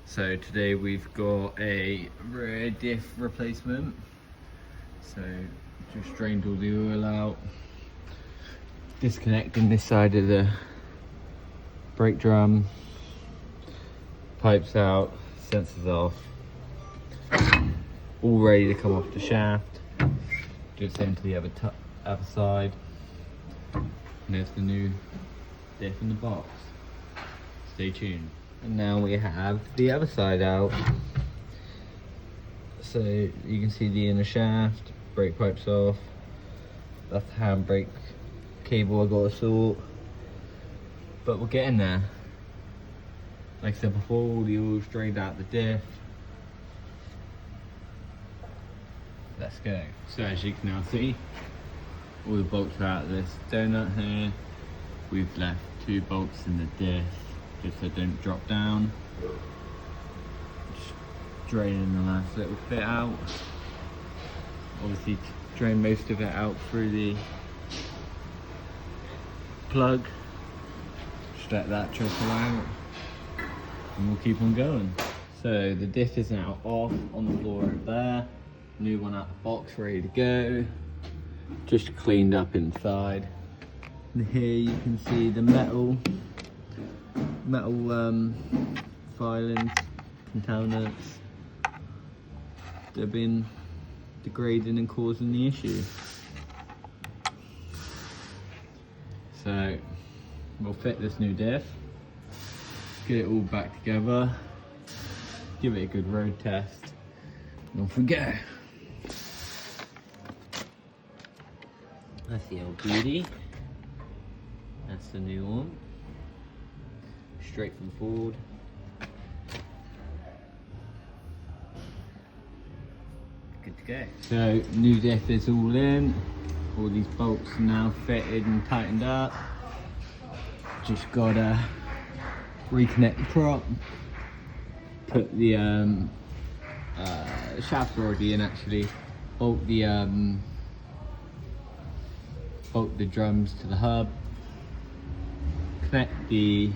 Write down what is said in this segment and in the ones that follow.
So today we've got a rear diff replacement. So just drained all the oil out, disconnecting this side of the brake drum, pipes out, sensors off, all ready to come off the shaft. Do the same to the other side. And there's the new diff in the box. Stay tuned. And now we have the other side out. So you can see the inner shaft, brake pipes off. That's the handbrake cable I got to sort. But we're getting there. Like I said before, all the oil's drained out the diff. Let's go. So as you can now see, all the bolts are out of this donut here. We've left 2 bolts in the diff, just so they don't drop down. Just draining the last little bit out. Obviously drain most of it out through the plug. Just let that trickle out and we'll keep on going. So the diff is now off on the floor over there. New one out the box, ready to go. Just cleaned up inside. And here you can see the metal filings, contaminants. They've been degrading and causing the issue. So we'll fit this new diff, get it all back together, give it a good road test, and off we go. That's the old beauty. That's the new one. Straight from Ford. Good to go. So new diff is all in. All these bolts are now fitted and tightened up. Just gotta reconnect the prop. Put the shafts already in actually. Bolt the drums to the hub. Connect the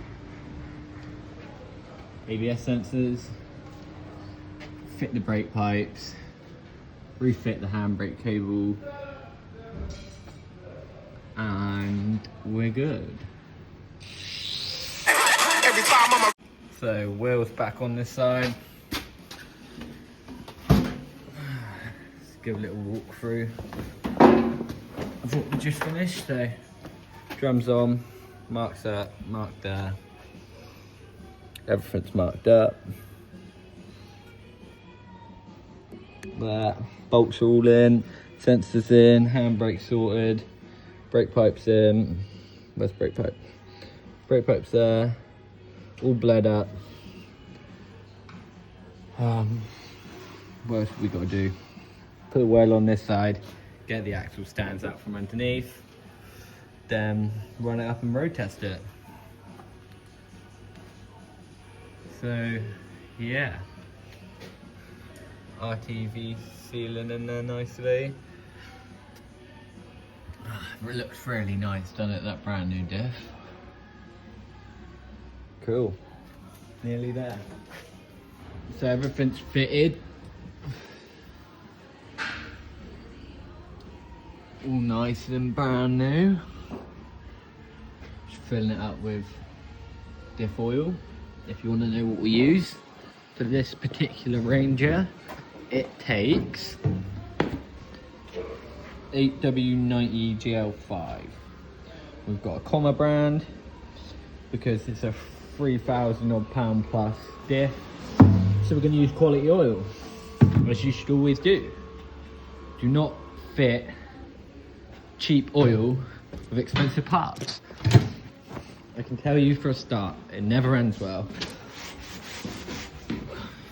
ABS sensors. Fit the brake pipes. Refit the handbrake cable. And we're good. So wheels back on this side. Let's give a little walk through of what we just finished. So drums on, marks up, marked there. Everything's marked up. There, bolts all in, sensors in, handbrake sorted, brake pipes in. Where's brake pipe? Brake pipes there, all bled up. What else have we got to do? Put the wheel on this side, get the axle stands out from underneath, then run it up and road test it. So yeah, RTV sealing in there nicely. It looks really nice, doesn't it, that brand new diff? Cool, nearly there. So everything's fitted. All nice and brand new. Just filling it up with diff oil. If you want to know what we use for this particular Ranger, it takes 8W90 GL5. We've got a comma brand because it's a 3,000 odd pound plus diff. So we're going to use quality oil, as you should always do. Do not fit cheap oil with expensive parts. I can tell you for a start, it never ends well.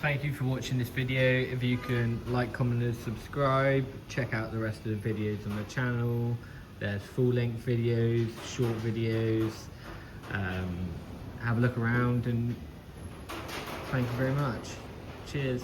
Thank you for watching this video. If you can like, comment and subscribe, check out the rest of the videos on the channel. There's full-length videos, short videos. Have a look around and thank you very much. Cheers.